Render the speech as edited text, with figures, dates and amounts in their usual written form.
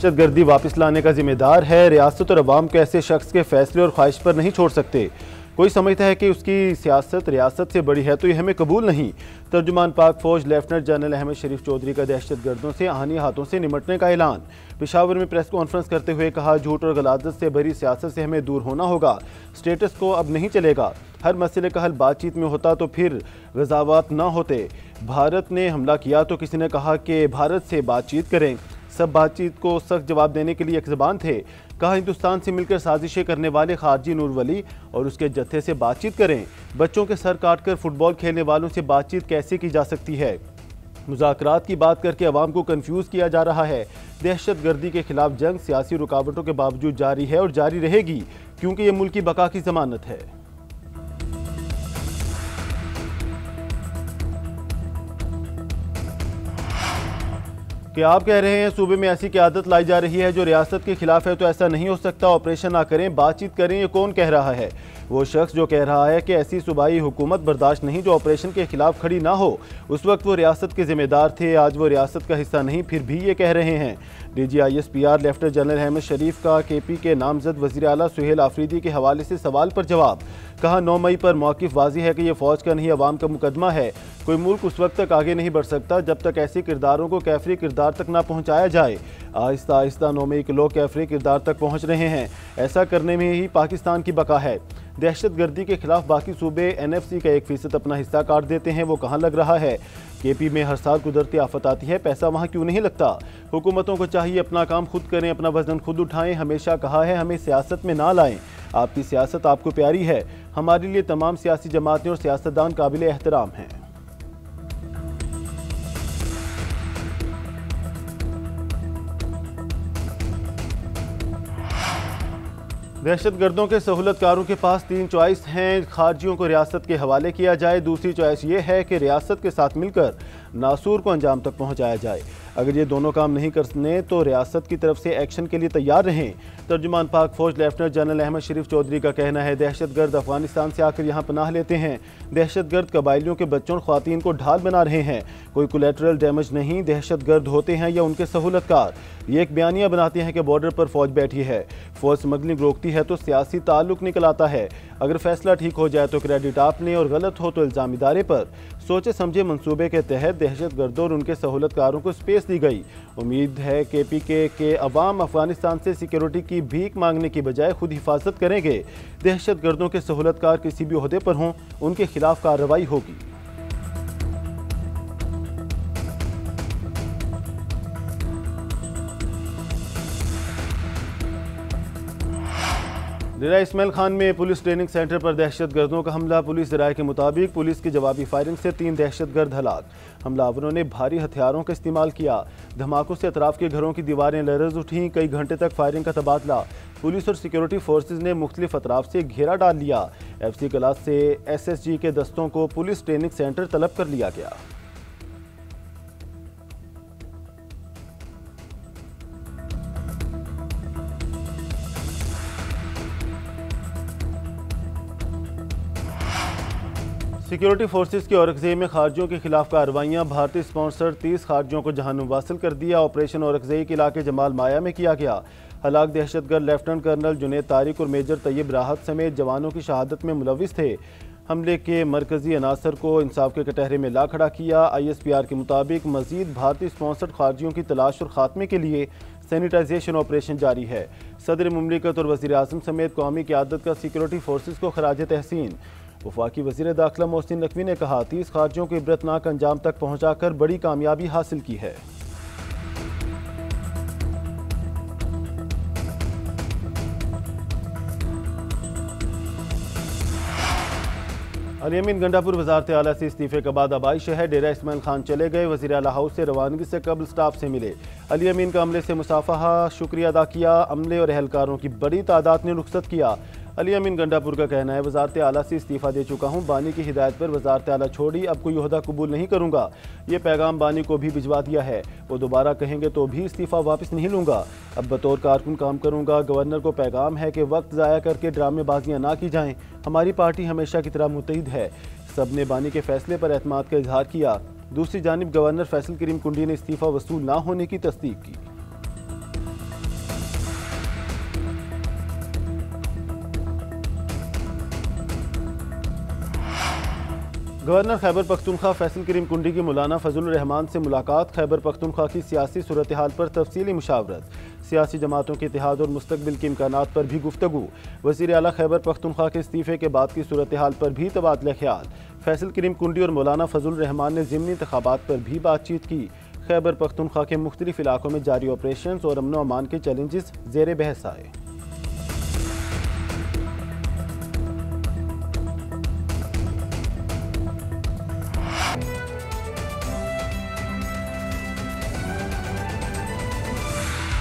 दहशत गर्दी वापस लाने का जिम्मेदार है। रियासत और अवाम को ऐसे शख्स के फैसले और ख्वाहिश पर नहीं छोड़ सकते। कोई समझता है कि उसकी सियासत रियासत से बड़ी है तो ये हमें कबूल नहीं। तर्जुमान पाक फौज लेफ्टिनेंट जनरल अहमद शरीफ चौधरी का दहशत गर्दों से आहानी हाथों से निमटने का ऐलान। पेशावर में प्रेस कॉन्फ्रेंस करते हुए कहा, झूठ और गलादत से भरी सियासत से हमें दूर होना होगा। स्टेटस को अब नहीं चलेगा। हर मसले का हल बातचीत में होता तो फिर गजावात ना होते। भारत ने हमला किया तो किसी ने कहा कि भारत से बातचीत करें। सब बातचीत को सख्त जवाब देने के लिए एक ज़बान थे। कहा, हिंदुस्तान से मिलकर साजिशें करने वाले खारजी नूर वली और उसके जत्थे से बातचीत करें। बच्चों के सर काटकर फुटबॉल खेलने वालों से बातचीत कैसे की जा सकती है? मुज़ाकरात की बात करके अवाम को कंफ्यूज किया जा रहा है। दहशत गर्दी के खिलाफ जंग सियासी रुकावटों के बावजूद जारी है और जारी रहेगी, क्योंकि ये मुल्क की बका की जमानत है। कि आप कह रहे हैं सूबे में ऐसी क़यादत लाई जा रही है जो रियासत के खिलाफ है, तो ऐसा नहीं हो सकता। ऑपरेशन ना करें, बातचीत करें। ये कौन कह रहा है? वो शख्स जो कह रहा है कि ऐसी सूबाई हुकूमत बर्दाश्त नहीं जो ऑपरेशन के खिलाफ खड़ी ना हो। उस वक्त वो रियासत के जिम्मेदार थे, आज वो रियासत का हिस्सा नहीं, फिर भी ये कह रहे हैं। DGISPR लेफ्टिनेंट जनरल अहमद शरीफ का KP के नामजद वज़ीर आला सुहेल आफरीदी के हवाले से सवाल पर जवाब। कहा, 9 मई पर मौक़िफ़ वाज़ी है कि यह फ़ौज का नहीं अवाम का मुकदमा है। कोई मुल्क उस वक्त तक आगे नहीं बढ़ सकता जब तक ऐसे किरदारों को कैफरी किरदार तक ना पहुँचाया जाए। आहिस्ता आहिस्ता 9 मई के लोग कैफरी किरदार तक पहुँच रहे हैं। ऐसा करने में ही पाकिस्तान की बका है। दहशत गर्दी के खिलाफ बाकी सूबे NFC का 1% अपना हिस्सा काट देते हैं। वो कहाँ लग रहा है? KP में हर साल कुदरती आफत आती है, पैसा वहाँ क्यों नहीं लगता? हुकूमतों को चाहिए अपना काम खुद करें, अपना वजन खुद उठाएं। हमेशा कहा है हमें सियासत में ना लाएं। आपकी सियासत आपको प्यारी है। हमारे लिए तमाम सियासी जमातें और सियासतदान काबिल एहतराम हैं। दहशत गर्दों के सहूलतकारों के पास 3 चॉइस हैं। खारजियों को रियासत के हवाले किया जाए। दूसरी चॉइस ये है कि रियासत के साथ मिलकर नासूर को अंजाम तक पहुंचाया जाए। अगर ये दोनों काम नहीं करने तो रियासत की तरफ से एक्शन के लिए तैयार रहें। तर्जुमान पाक फौज लेफ्टिनेंट जनरल अहमद शरीफ चौधरी का कहना है, दहशत गर्द अफगानिस्तान से आकर यहाँ पनाह लेते हैं। दहशत गर्द कबाइलियों के बच्चों और ख्वातीन को ढाल बना रहे हैं। कोई कोलेटरल डैमेज नहीं। दहशत गर्द होते हैं या उनके सहूलतकार। ये एक बयानिया बनाते हैं कि बॉर्डर पर फौज बैठी है, फौज स्मगलिंग रोकती है तो सियासी ताल्लुक निकल आता है। अगर फैसला ठीक हो जाए तो क्रेडिट आपने और गलत हो तो इल्ज़ाम इदारे पर। सोचे समझे मंसूबे के तहत दहशत गर्दों और उनके सहूलतकारों को स्पेस दी गई। उम्मीद है KPK के अवाम अफगानिस्तान से सिक्योरिटी की भीख मांगने की बजाय खुद हिफाजत करेंगे। दहशत गर्दों के सहूलतकार किसी भी ओहदे पर हों, उनके खिलाफ कार्रवाई होगी। डेरा इस्माइल खान में पुलिस ट्रेनिंग सेंटर पर दहशत गर्दों का हमला। पुलिस राय के मुताबिक पुलिस की जवाबी फायरिंग से 3 दहशत गर्द हलाक। हमलावरों ने भारी हथियारों का इस्तेमाल किया। धमाकों से अतराफ के घरों की दीवारें लरज़ उठीं। कई घंटे तक फायरिंग का तबादला। पुलिस और सिक्योरिटी फोर्सेज ने मुख्तलिफ अतराफ से घेरा डाल लिया। FC क्लास से SSG के दस्तों को पुलिस ट्रेनिंग सेंटर तलब कर लिया गया। सिक्योरिटी फोर्सेस की औरंगजेब में खारजियों के खिलाफ कार्रवाइयाँ। भारतीय स्पॉन्सर 30 खारजियों को जहन्नुम वासिल कर दिया। ऑपरेशन औरंगजेब के इलाके जमाल माया में किया गया। हलाक दहशतगर्द लेफ्टिनेंट कर्नल जुनेद तारिक और मेजर तैयब राहत समेत जवानों की शहादत में मुलविस थे। हमले के मरकजी अनासर को इंसाफ के कटहरे में ला खड़ा किया। ISPR के मुताबिक मजीद भारतीय स्पॉन्सर्ड खारजियों की तलाश और खात्मे के लिए सैनिटाइजेशन ऑपरेशन जारी है। सदर मुमलिकत और वज़ीर आज़म समेत कौमी क़यादत का सिक्योरिटी फोर्सेस को खराज तहसीन। वफाकी वज़ीर दाखिला मोहसिन नकवी ने कहा, 30 खारजियों को इबरतनाक अंजाम तक पहुँचाकर बड़ी कामयाबी हासिल की है। अली अमीन गंडापुर वज़ारत आला से इस्तीफ़े के बाद आबाई शहर डेरा इस्माइल खान चले गए। वज़ीर आला हाउस से रवानगी से कबल स्टाफ से मिले। अली अमीन का अमले से मुसाफहा, शुक्रिया अदा किया। अमले और एहलकारों की बड़ी तादाद ने रुखसत किया। अली अमीन गंडापुर का कहना है, वज़ारत आला से इस्तीफ़ा दे चुका हूँ। बानी की हिदायत पर वज़ारत आला छोड़ी, अब कोई ओहदा कबूल नहीं करूँगा। ये पैगाम बानी को भी भिजवा दिया है। वो दोबारा कहेंगे तो भी इस्तीफ़ा वापस नहीं लूँगा। अब बतौर कारकुन काम करूँगा। गवर्नर को पैगाम है कि वक्त ज़ाया करके ड्रामेबाजियाँ ना की जाएँ। हमारी पार्टी हमेशा की तरह मुत्तहिद है। सब ने बानी के फैसले पर एतमाद का इजहार किया। दूसरी जानिब गवर्नर फैसल करीम कुंडी ने इस्तीफ़ा वसूल ना होने की तस्दीक की। गवर्नर खैबर पख्तूनख्वा फैसल करीम कुंडी की मौलाना फजल रहमान से मुलाकात। खैबर पख्तूनख्वा की सियासी सूरत हाल पर तफसीली मुशावरत। सियासी जमातों के इत्तेहाद और मुस्तकबिल के इम्कानात पर भी गुफ्तगू। वज़ीर आला खैबर पख्तूनख्वा के इस्तीफ़े के बाद की सूरत हाल पर भी तबादला ख्याल। फैसल करीम कुंडी और मौलाना फजल रहमान ने ज़िमनी इंतखाबात पर भी बातचीत की। खैबर पख्तूनख्वा के मुख्तलिफ इलाकों में जारी ऑपरेशन और अमन अमान के चैलेंजेस ज़ेर बहस आए।